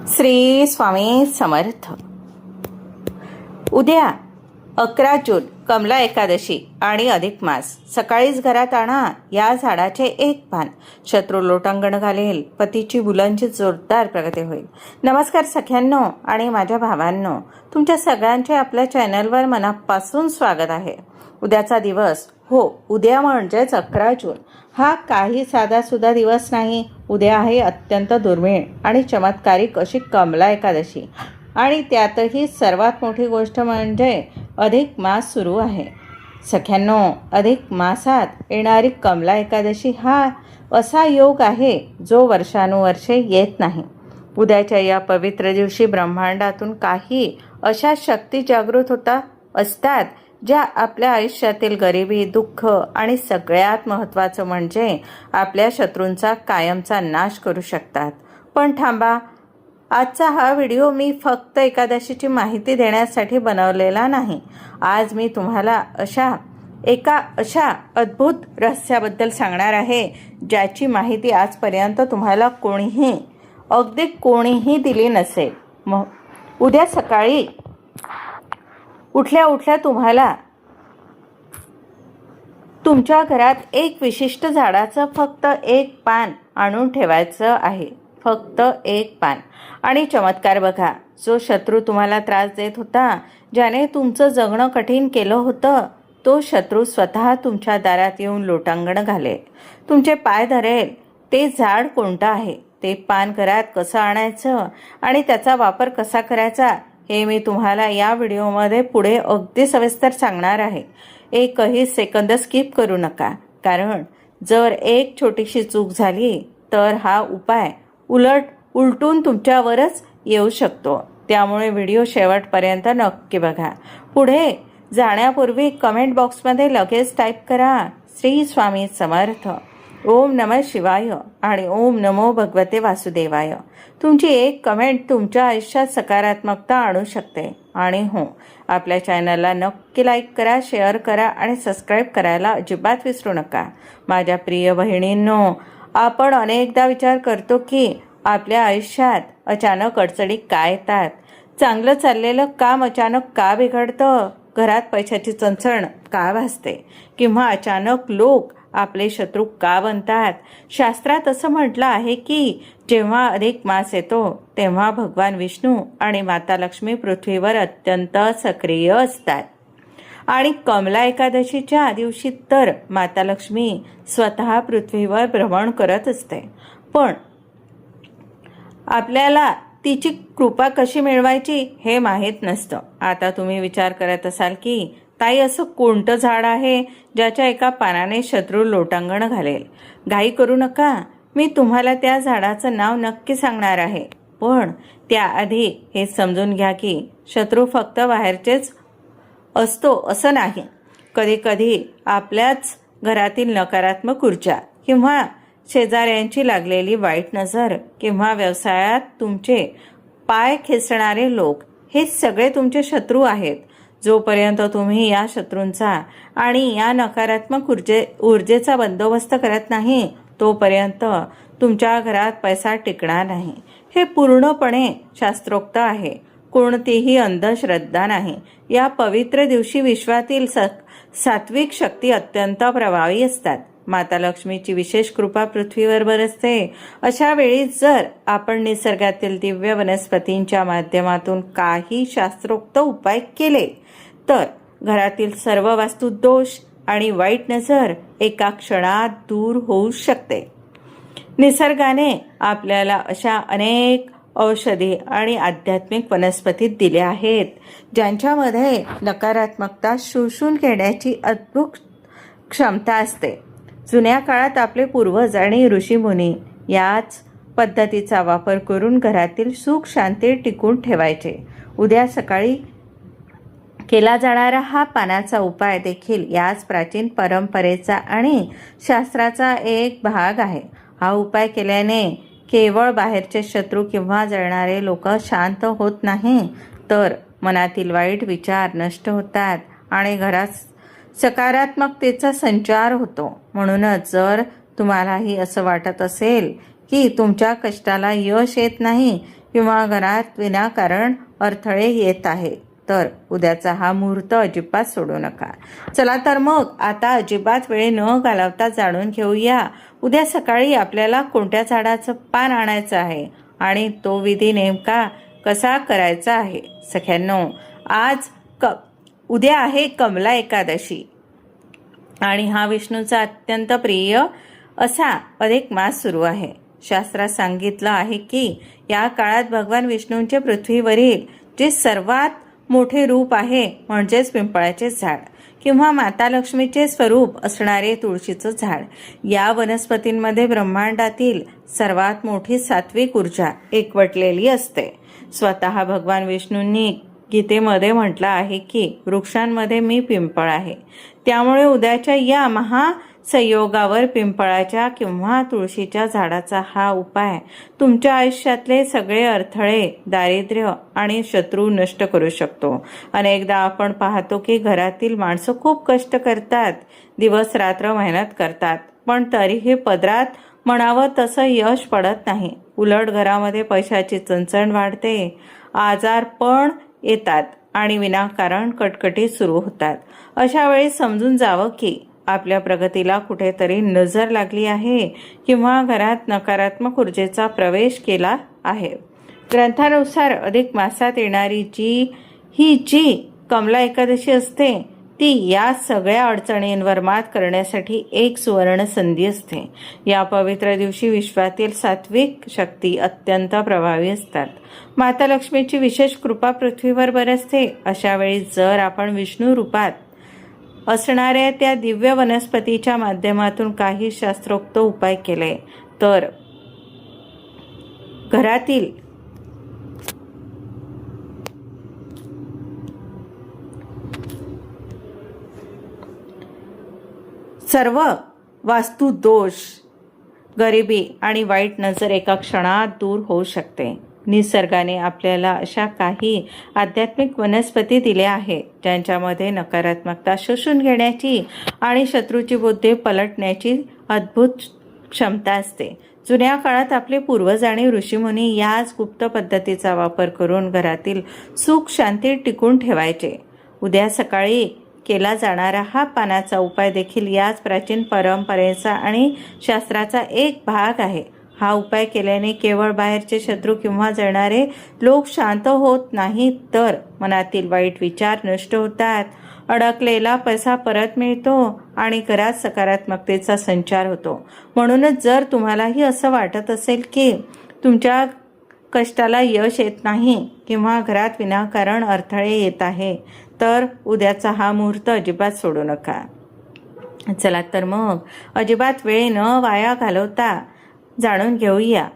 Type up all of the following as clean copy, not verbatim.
श्री स्वामी समर्थ. उद्या 11 जून कमला एकादशी आणि अधिक मास. सकाळीच घरात आणा या झाडाचे एक पान. शत्रू लोटांगण घालेल. पतीची मुलांची जोरदार प्रगती होईल. नमस्कार सख्यांनो आणि माझ्या भावांनो, तुमच्या सगळ्यांचे आपल्या चॅनलवर मनापासून स्वागत आहे. उद्याचा दिवस, हो उद्या म्हणजेच 11 जून, हा काही साधासुद्धा दिवस नाही. उद्या आहे अत्यंत दुर्मिळ आणि चमत्कारिक अशी कमला एकादशी. आणि त्यातही सर्वात मोठी गोष्ट म्हणजे अधिक मास सुरू आहे. सख्यांनो, अधिक मासात येणारी कमला एकादशी हा असा योग आहे जो वर्षानुवर्षे येत नाही. उद्याच्या या पवित्र दिवशी ब्रह्मांडातून काही अशा शक्ती जागृत असतात ज्या आपल्या आयुष्यातील गरिबी, दुःख आणि सगळ्यात महत्त्वाचं म्हणजे आपल्या शत्रूंचा कायमचा नाश करू शकतात. पण थांबा, आजचा हा व्हिडिओ मी फक्त एकादशीची माहिती देण्यासाठी बनवलेला नाही. आज मी तुम्हाला एका अशा अद्भुत रहस्याबद्दल सांगणार आहे ज्याची माहिती आजपर्यंत तुम्हाला अगदी कोणीही दिली नसेल. उद्या सकाळी उठल्या तुम्हाला तुमच्या घरात एक विशिष्ट झाडाचं फक्त एक पान आणून ठेवायचं आहे. फक्त एक पान. आणि चमत्कार बघा. जो शत्रू तुम्हाला त्रास देत होता, ज्याने तुमचं जगणं कठीण केलं होतं, तो शत्रू स्वतः तुमच्या दारात येऊन लोटांगण घालेल, तुमचे पाय धरेल. ते झाड कोणतं आहे, ते पान घरात कसं आणायचं आणि त्याचा वापर कसा करायचा हे मी तुम्हाला या व्हिडिओमध्ये पुढे अगदी सविस्तर सांगणार आहे. एकही सेकंद स्किप करू नका, कारण जर एक छोटीशी चूक झाली तर हा उपाय उलटून तुमच्यावरच येऊ शकतो. त्यामुळे व्हिडिओ शेवटपर्यंत नक्की बघा. पुढे जाण्यापूर्वी कमेंट बॉक्समध्ये लगेच टाईप करा, श्री स्वामी समर्थ, ओम नमः शिवाय आणि ओम नमो भगवते वासुदेवाय. तुमची एक कमेंट तुमच्या आयुष्यात सकारात्मकता आणू शकते. आणि हो, आपल्या चॅनलला नक्की लाईक करा, शेअर करा आणि सबस्क्राईब करायला अजिबात विसरू नका. माझ्या प्रिय बहिणींनो, आपण अनेकदा विचार करतो की आपल्या आयुष्यात अचानक अडचणी का येतात, चांगलं चाललेलं काम अचानक का बिघडतं, घरात पैशाची चणचण का भासते, किंवा अचानक लोक आपले शत्रू का बनतात. शास्त्रात असं म्हटलं आहे की जेव्हा अधिक मास येतो तेव्हा भगवान विष्णू आणि माता लक्ष्मी पृथ्वीवर अत्यंत सक्रिय असतात. आणि कमला एकादशीच्या दिवशी तर माता लक्ष्मी स्वतः पृथ्वीवर भ्रमण करत असते. पण आपल्याला तिची कृपा कशी मिळवायची हे माहीत नसतं. आता तुम्ही विचार करत असाल की ताई, असं कोणतं झाड आहे ज्याच्या एका पानाने शत्रू लोटांगण घालेल? घाई करू नका, मी तुम्हाला त्या झाडाचं नाव नक्की सांगणार आहे. पण त्याआधी हे समजून घ्या की शत्रू फक्त बाहेरचेच असतो असं नाही. कधीकधी आपल्याच घरातील नकारात्मक ऊर्जा, किंवा शेजाऱ्यांची लागलेली वाईट नजर, किंवा व्यवसायात तुमचे पाय खेचणारे लोक, हे सगळे तुमचे शत्रू आहेत. जोपर्यंत तुम्ही या शत्रूंचा आणि या नकारात्मक ऊर्जेचा बंदोबस्त करत नाही, तोपर्यंत तुमच्या घरात पैसा टिकणार नाही. हे पूर्णपणे शास्त्रोक्त आहे, कोणतीही अंधश्रद्धा नाही. या पवित्र दिवशी विश्वातील सात्विक शक्ती अत्यंत प्रभावी असतात. माता लक्ष्मीची विशेष कृपा पृथ्वीवर बरसते. अशा वेळी जर आपण निसर्गातील दिव्य वनस्पतींच्या माध्यमातून काही शास्त्रोक्त उपाय केले तर घरातील सर्व वास्तुदोष आणि वाईट नजर एका क्षणात दूर होऊ शकते. निसर्गाने आपल्याला अशा अनेक औषधी आणि आध्यात्मिक वनस्पती दिल्या आहेत ज्यांच्यामध्ये नकारात्मकता शोषून घेण्याची अद्भुत क्षमता असते. जुन्या काळात आपले पूर्वज आणि ऋषीमुनी याच पद्धतीचा वापर करून घरातील सुख शांती टिकून ठेवायचे. उद्या सकाळी केला जाणारा हा पानाचा उपाय देखील याच प्राचीन परंपरेचा आणि शास्त्राचा एक भाग आहे. हा उपाय केल्याने केवळ बाहेरचे शत्रू किंवा जळणारे लोक शांत होत नाही, तर मनातील वाईट विचार नष्ट होतात आणि घरात सकारात्मकतेचा संचार होतो. म्हणूनच जर तुम्हालाही असं वाटत असेल की तुमच्या कष्टाला यश येत नाही किंवा घरात विनाकारण अडथळे येत आहे तर उद्याचा हा मुहूर्त अजिबात सोडू नका. चला तर मग आता अजिबात वेळ न घालवता जाणून घेऊया उद्या सकाळी आपल्याला कोणत्या झाडाचं पान आणायचं आहे आणि तो विधी नेमका कसा करायचा आहे. सख्यांनो, उद्या आहे कमला एकादशी आणि हा विष्णूचा अत्यंत प्रिय असा अधिक मास सुरू आहे. शास्त्रात सांगितलं आहे की या काळात भगवान विष्णूंचे पृथ्वीवरील जे सर्वात मोठे रूप आहे म्हणजेच पिंपळाचे झाड किंवा माता लक्ष्मीचे स्वरूप असणारे तुळशीचं झाड, या वनस्पतींमध्ये ब्रह्मांडातील सर्वात मोठी सात्विक ऊर्जा एकवटलेली असते. स्वतः भगवान विष्णूंनी गीतेमध्ये म्हटलं आहे की वृक्षांमध्ये मी पिंपळ आहे. त्यामुळे उद्याच्या या महासंयोगावर पिंपळाच्या किंवा तुळशीच्या झाडाचा हा उपाय तुमच्या आयुष्यातले सगळे अडथळे, दारिद्र्य आणि शत्रू नष्ट करू शकतो. अनेकदा आपण पाहतो की घरातील माणसं खूप कष्ट करतात, दिवस रात्र मेहनत करतात, पण तरीही पदरात म्हणावं तसं यश पडत नाही. उलट घरामध्ये पैशाची चणचण वाढते, आजारपण येतात आणि विनाकारण कटकटी सुरू होतात. अशा वेळी समजून जावं की आपल्या प्रगतीला कुठेतरी नजर लागली आहे किंवा घरात नकारात्मक ऊर्जेचा प्रवेश केला आहे. ग्रंथानुसार अधिक मासात येणारी जी कमला एकादशी असते ती या सगळ्या अडचणींवर मात करण्यासाठी एक सुवर्ण संधी असते. या पवित्र दिवशी विश्वातील सात्विक शक्ती अत्यंत प्रभावी असतात. माता लक्ष्मीची विशेष कृपा पृथ्वीवर बरसते. अशा वेळी जर आपण विष्णू रूपात असणाऱ्या त्या दिव्य वनस्पतीच्या माध्यमातून काही शास्त्रोक्त उपाय केले तर घरातील सर्व वास्तु दोष, गरिबी आणि वाईट नजर एका क्षणात दूर होऊ शकते. निसर्गाने आपल्याला अशा काही आध्यात्मिक वनस्पती दिल्या आहेत ज्यांच्यामध्ये नकारात्मकता शोषून घेण्याची आणि शत्रूची बुद्धी पलटण्याची अद्भुत क्षमता असते. जुन्या काळात आपले पूर्वज आणि ऋषीमुनी याच गुप्त पद्धतीचा वापर करून घरातील सुख शांती टिकून ठेवायचे. उद्या सकाळी केला जाणारा हा पानाचा उपाय देखील याच प्राचीन परंपरेचा आणि शास्त्राचा एक भाग आहे. हा उपाय केल्याने केवळ बाहेरचे शत्रू किंवा जळणारे लोक शांत होत नाहीत तर मनातील वाईट विचार नष्ट होतात, अडकलेला पैसा परत मिळतो आणि घरात सकारात्मकतेचा संचार होतो. म्हणूनच जर तुम्हालाही असं वाटत असेल की तुमच्या कष्टाला यश येत नाही किंवा घरात विनाकारण अडथळे येत आहे तर उद्याचा हा मुहूर्त अजिबात सोडू नका. चला तर मग अजिबात वेळ न वाया घालवता जाणून घेऊया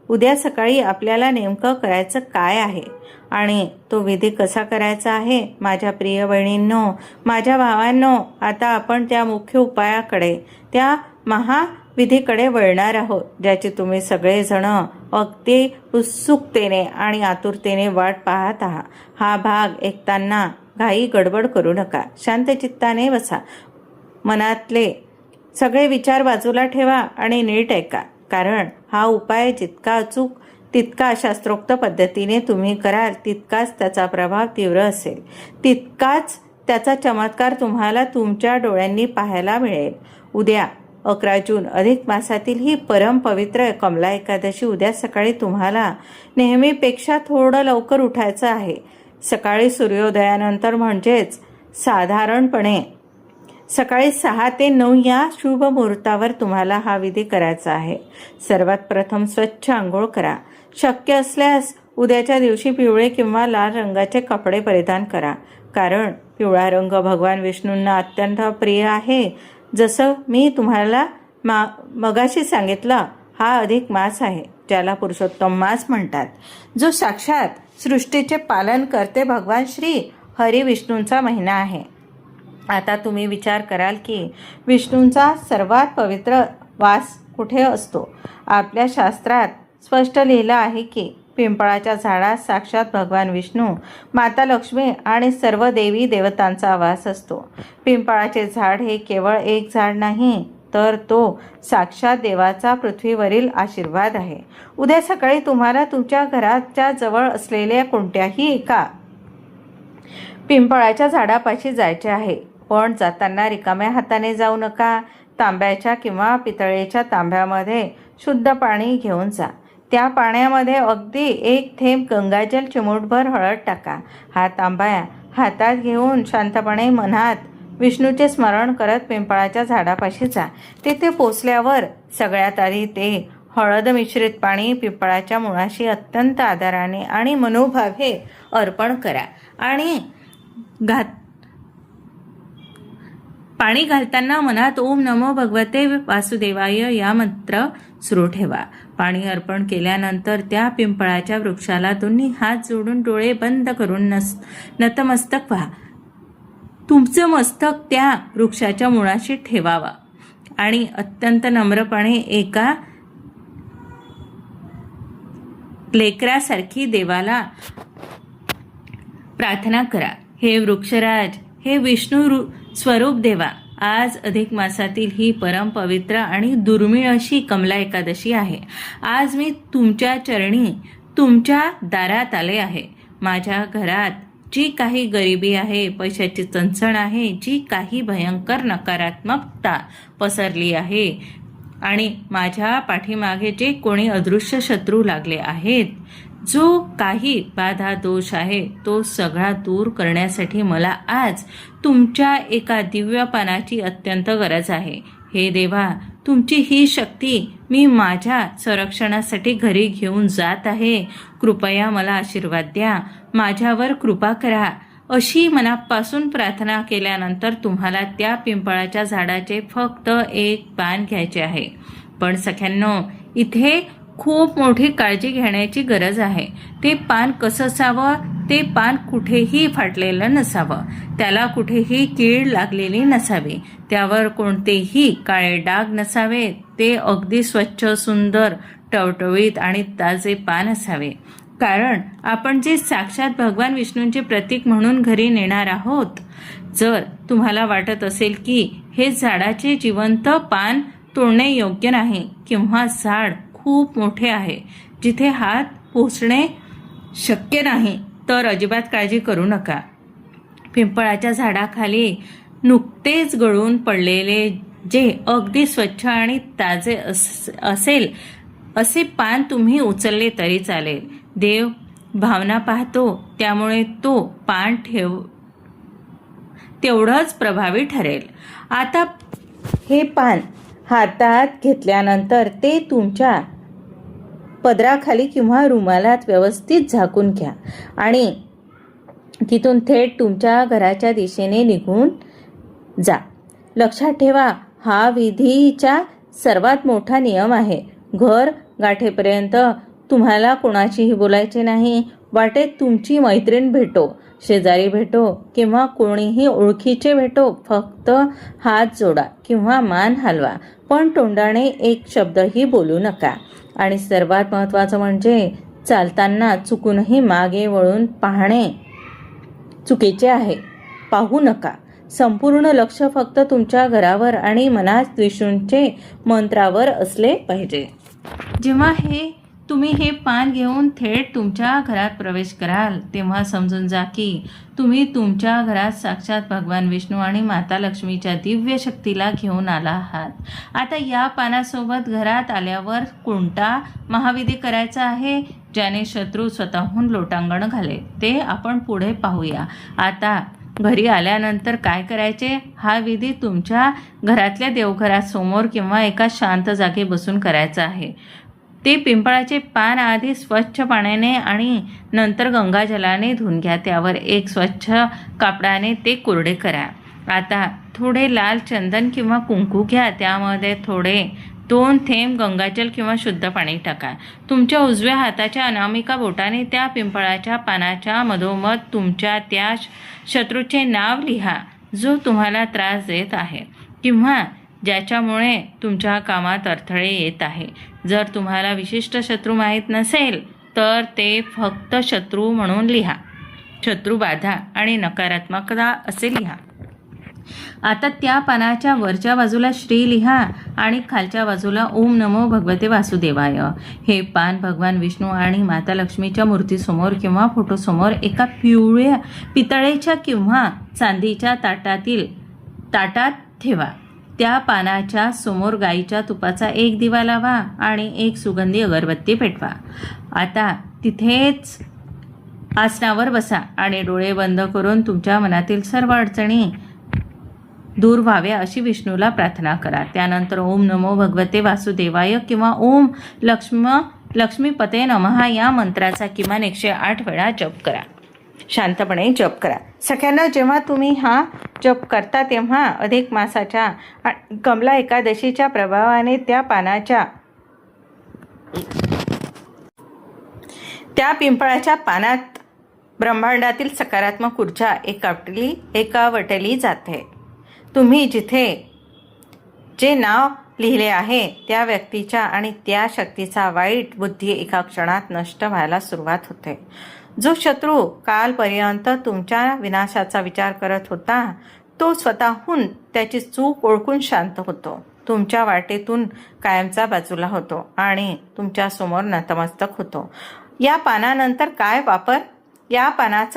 उद्या सकाळी आपल्याला नेमकं करायचं काय आहे आणि तो विधी कसा करायचा आहे. माझ्या प्रिय बहिणींनो, माझ्या भावांनो, आता आपण त्या मुख्य उपायाकडे, त्या महाविधीकडे वळणार आहोत ज्याची तुम्ही सगळेजण अगदी उत्सुकतेने आणि आतुरतेने वाट पाहत आहात. हा भाग ऐकताना घाई गडबड करू नका. शांत चित्ताने बसा. मनातले सगळे विचार बाजूला ठेवा आणि नीट ऐका. कारण हा उपाय जितका अचूक तितका शास्त्रोक्त पद्धतीने तुम्ही कराल तितकाच त्याचा प्रभाव तीव्र असेल, तितकाच त्याचा चमत्कार तुम्हाला तुमच्या डोळ्यांनी पाहायला मिळेल. उद्या 11 जून अधिक मासातील ही परम पवित्र कमला एकादशी. उद्या सकाळी तुम्हाला नेहमीपेक्षा थोडं लवकर उठायचं आहे. सकाळी सूर्योदयानंतर म्हणजेच साधारणपणे सकाळी 6 ते 9 या शुभ मुहूर्तावर तुम्हाला हा विधी करायचा आहे. सर्वात प्रथम स्वच्छ आंघोळ करा. शक्य असल्यास उद्याच्या दिवशी पिवळे किंवा लाल रंगाचे कपडे परिधान करा. कारण पिवळा रंग भगवान विष्णूंना अत्यंत प्रिय आहे. जसं मी तुम्हाला मगाशी सांगितलं, हा अधिक मास आहे ज्याला पुरुषोत्तम मास म्हणतात, जो साक्षात सृष्टीचे पालन करते भगवान श्री हरी विष्णूंचा महिना आहे. आता तुम्ही विचार कराल की विष्णूंचा सर्वात पवित्र वास कुठे असतो. आपल्या शास्त्रात स्पष्ट लिहिलं आहे की पिंपळाच्या झाडात साक्षात भगवान विष्णू, माता लक्ष्मी आणि सर्व देवी देवतांचा वास असतो. पिंपळाचे झाड हे केवळ एक झाड नाही तर तो साक्षात देवाचा पृथ्वीवरील आशीर्वाद आहे. उद्या सकाळी तुम्हाला तुमच्या घराच्या जवळ असलेल्या कोणत्याही एका पिंपळाच्या झाडापाशी जायचे आहे. पण जाताना रिकाम्या हाताने जाऊ नका. तांब्याच्या किंवा पितळेच्या तांब्यामध्ये शुद्ध पाणी घेऊन जा. त्या पाण्यामध्ये अगदी 1 थेंब गंगाजल, चिमूटभर हळद टाका. हा तांबा हातात घेऊन शांतपणे मनात विष्णूचे स्मरण करत पिंपळाच्या झाडापाशी जा. तेथे पोचल्यावर सगळ्यात आधी ते हळद मिश्रित पाणी पिंपळाच्या मुळाशी अत्यंत आदराने आणि मनोभावे अर्पण करा आणि पाणी घालताना मनात ओम नमो भगवते वासुदेवाय या मंत्र सुरू ठेवा. पाणी अर्पण केल्यानंतर त्या पिंपळाच्या वृक्षाला दोन्ही हात जोडून डोळे बंद करून नतमस्तक व्हा. तुमचं मस्तक त्या वृक्षाच्या मुळाशी ठेवावा आणि अत्यंत नम्रपणे एका लेकरासारखी देवाला प्रार्थना करा. हे वृक्षराज, हे विष्णू स्वरूप देवा, आज अधिक मासातील ही परम पवित्र आणि दुर्मिळ अशी कमला एकादशी आहे. आज मी तुमच्या चरणी तुमच्या दारात आले आहे. माझ्या घरात जी काही गरिबी आहे, पैशाची चणचण आहे, जी काही भयंकर नकारात्मकता पसरली आहे आणि माझ्या पाठीमागे जे कोणी अदृश्य शत्रू लागले आहेत, जो काही बाधा दोष आहे, तो सगळा दूर करण्यासाठी मला आज तुमच्या एका दिव्य पानाची अत्यंत गरज आहे. हे देवा, तुमची ही शक्ती मी माझ्या संरक्षणासाठी घरी घेऊन जात आहे. कृपया मला आशीर्वाद द्या, माझ्यावर कृपा करा. अशी मनापासून प्रार्थना केल्यानंतर तुम्हाला त्या पिंपळाच्या झाडाचे फक्त 1 पान घ्यायचे आहे. पण सख्यांनो, इथे खूप मोठी काळजी घेण्याची गरज आहे. ते पान कसं असावं? ते पान कुठेही फाटलेलं नसावं, त्याला कुठेही कीड लागलेली नसावी, त्यावर कोणतेही काळे डाग नसावे. ते अगदी स्वच्छ, सुंदर, टवटवीत आणि ताजे पान असावे. कारण आपण जे साक्षात भगवान विष्णूंचे प्रतीक म्हणून घरी नेणार आहोत. जर तुम्हाला वाटत असेल की हे झाडाचे जिवंत पान तोडणे योग्य नाही किंवा झाड खूप मोठे आहे, जिथे हात पोहोचणे शक्य नाही, तर अजिबात काळजी करू नका. पिंपळाच्या झाडाखाली नुकतेच गळून पडलेले जे अगदी स्वच्छ आणि ताजे असेल असे पान तुम्ही उचलले तरी चालेल. देव भावना पाहतो, त्यामुळे तो पान तेवढंच प्रभावी ठरेल. आता हे पान हातात घेतल्यानंतर ते तुमच्या पदराखाली किंवा रुमालात व्यवस्थित झाकून घ्या आणि तिथून थेट तुमच्या घराच्या दिशेने निघून जा. लक्षात ठेवा, हा विधीचा सर्वात मोठा नियम आहे. घर गाठेपर्यंत तुम्हाला कोणाशीही बोलायचे नाही. वाटेत तुमची मैत्रीण भेटो, शेजारी भेटो किंवा कोणीही ओळखीचे भेटो, फक्त हात जोडा किंवा मान हलवा, पण तोंडाने एक शब्दही बोलू नका. आणि सर्वात महत्त्वाचं म्हणजे चालताना चुकूनही मागे वळून पाहणे चुकीचे आहे. पाहू नका. संपूर्ण लक्ष फक्त तुमच्या घरावर आणि मनात विष्णूंचे मंत्रावर असले पाहिजे. जेव्हा तुम्ही हे पान घेऊन थेट तुमच्या घरात प्रवेश कराल, तेव्हा समजून जा की तुम्ही तुमच्या घरात साक्षात भगवान विष्णू आणि माता लक्ष्मीच्या दिव्य शक्तीला घेऊन आला आहात. आता या पानासोबत घरात आल्यावर कोणता महाविधी करायचा आहे, ज्याने शत्रू स्वतःहून लोटांगण घाले, ते आपण पुढे पाहूया. आता घरी आल्यानंतर काय करायचे? हा विधी तुमच्या घरातल्या देवघरासमोर किंवा एका शांत जागी बसून करायचा आहे. ते पिंपळाचे पान आधी स्वच्छ पाण्याने आणि नंतर गंगाजलाने धुवून घ्या. त्यावर एक स्वच्छ कापडाने ते कोरडे करा. आता थोडे लाल चंदन किंवा कुंकू घ्या. त्यामध्ये थोडे 2 थेंब गंगाजल किंवा शुद्ध पाणी टाका. तुमच्या उजव्या हाताच्या अनामिका बोटाने त्या पिंपळाच्या पानाच्या मधोमध तुमच्या त्या शत्रूचे नाव लिहा, जो तुम्हाला त्रास देत आहे किंवा ज्याच्यामुळे तुमच्या कामात अडथळे येत आहे. जर तुम्हाला विशिष्ट शत्रू माहीत नसेल तर ते फक्त शत्रू म्हणून लिहा. शत्रुबाधा आणि नकारात्मकता असे लिहा. आता त्या पानाच्या वरच्या बाजूला श्री लिहा आणि खालच्या बाजूला ओम नमो भगवते वासुदेवाय. हे पान भगवान विष्णू आणि माता लक्ष्मीच्या मूर्तीसमोर किंवा फोटोसमोर एका पिवळ्या पितळेच्या किंवा चांदीच्या ताटात ठेवा. त्या पानाच्या समोर गाईच्या तुपाचा एक दिवा लावा आणि एक सुगंधी अगरबत्ती पेटवा. आता तिथेच आसनावर बसा आणि डोळे बंद करून तुमच्या मनातील सर्व अडचणी दूर व्हाव्या अशी विष्णूला प्रार्थना करा. त्यानंतर ओम नमो भगवते वासुदेवाय किंवा ओम लक्ष्मीपते नमः या मंत्राचा किमान 108 वेळा जप करा. शांतपणे जप करा. सगळ्यांना जेव्हा तुम्ही हा जप करता तेव्हा अधिक मासाच्या कमला एकादशीच्या प्रभावाने त्या पिंपळाच्या पानात ब्रह्मांडातील सकारात्मक ऊर्जा एकावटली जाते. तुम्ही जिथे जे नाव लिहिले आहे त्या व्यक्तीच्या आणि त्या शक्तीचा वाईट बुद्धी एका क्षणात नष्ट व्हायला सुरुवात होते. जो शत्रू कालपर्यंत तुमच्या विनाशाचा विचार करत होता तो स्वतःहून त्याची चूक ओळखून शांत होतो, तुमच्या वाटेतून कायमचा बाजूला होतो आणि तुमच्या समोर नतमस्तक होतो. या पानाचा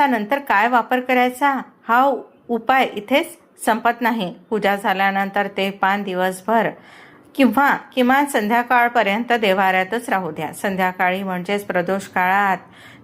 नंतर काय वापर करायचा हा उपाय इथेच संपत नाही. पूजा झाल्यानंतर ते पान दिवसभर किंवा किमान संध्याकाळपर्यंत देव्हाऱ्यातच राहू द्या. संध्याकाळी म्हणजेच प्रदोष काळात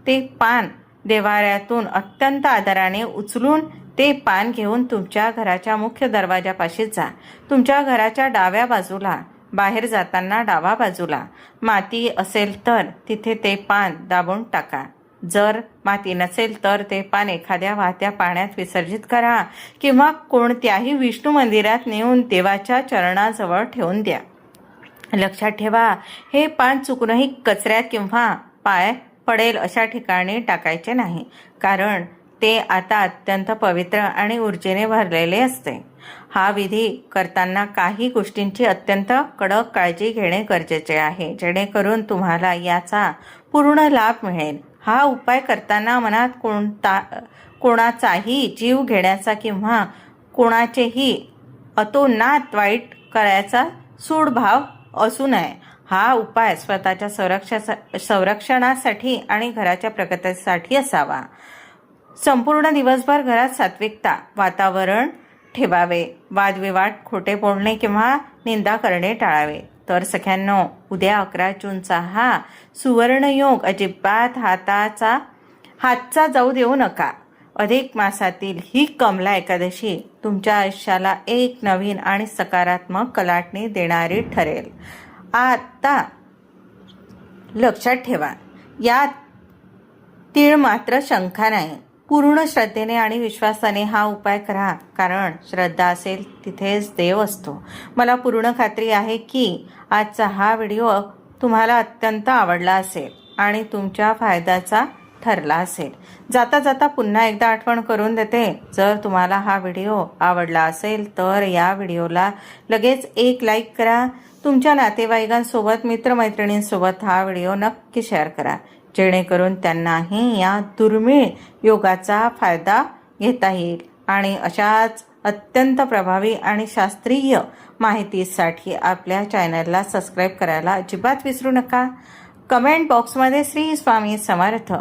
ते पान देव्हाऱ्यातून अत्यंत आदराने उचलून ते पान घेऊन तुमच्या घराच्या मुख्य दरवाजापाशी जा. तुमच्या घराच्या डाव्या बाजूला बाहेर जाताना डावा बाजूला माती असेल तर तिथे ते पान दाबून टाका. जर माती नसेल तर ते पान एखाद्या वाहत्या पाण्यात विसर्जित करा किंवा कोणत्याही विष्णू मंदिरात नेऊन देवाच्या चरणाजवळ ठेवून द्या. लक्षात ठेवा, हे पान चुकूनही कचऱ्यात किंवा पाय पडेल अशा ठिकाणी टाकायचे नाही, कारण ते आता अत्यंत पवित्र आणि ऊर्जेने भरलेले असते. हा विधी करताना काही गोष्टींची अत्यंत कडक काळजी घेणे गरजेचे आहे, जेणेकरून तुम्हाला याचा पूर्ण लाभ मिळेल. हा उपाय करताना मनात कोणाचाही जीव घेण्याचा किंवा कोणाचेही अतोनात वाईट करायचा सूडभाव असू नये. हा उपाय स्वतःच्या संरक्षणासाठी आणि घराच्या प्रगतीसाठी असावा. संपूर्ण दिवसभर घरात सात्विकता वातावरण ठेवावे. वादविवाद, खोटे बोलणे किंवा निंदा करणे टाळावे. तर सगळ्यांनो, उद्या 11 जूनचा हा सुवर्णयोग अजिबात हातचा जाऊ देऊ नका. अधिक मासातील ही कमला एकादशी तुमच्या आयुष्याला एक नवीन आणि सकारात्मक कलाटणी देणारी ठरेल. आता लक्षात ठेवा, यात तीळ मात्र शंका नाही. पूर्ण श्रद्धेने आणि विश्वासाने हा उपाय करा, कारण श्रद्धा असेल तिथेच देव असतो. मला पूर्ण खात्री आहे की आजचा हा व्हिडिओ तुम्हाला अत्यंत आवडला असेल आणि तुमच्या फायद्याचा ठरला असेल. जाता जाता पुन्हा एकदा आठवण करून देते, जर तुम्हाला हा व्हिडिओ आवडला असेल तर या व्हिडिओला लगेच एक लाईक करा. तुमच्या नातेवाईकांसोबत, मित्रमैत्रिणींसोबत हा व्हिडिओ नक्की शेअर करा, जेणेकरून त्यांनाही या दुर्मिळ योगाचा फायदा घेता येईल. आणि अशाच अत्यंत प्रभावी आणि शास्त्रीय माहितीसाठी आपल्या चॅनलला सबस्क्राईब करायला अजिबात विसरू नका. कमेंट बॉक्समध्ये श्री स्वामी समर्थ,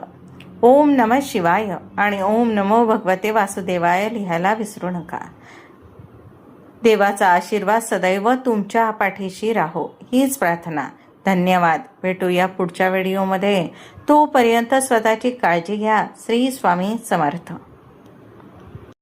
ओम नमः शिवाय आणि ओम नमो भगवते वासुदेवाय लिहायला विसरू नका. देवाचा आशीर्वाद सदैव तुमच्या पाठीशी राहो हीच प्रार्थना. धन्यवाद. भेटूया पुढच्या व्हिडिओमध्ये. तोपर्यंत स्वतःची काळजी घ्या. श्री स्वामी समर्थ.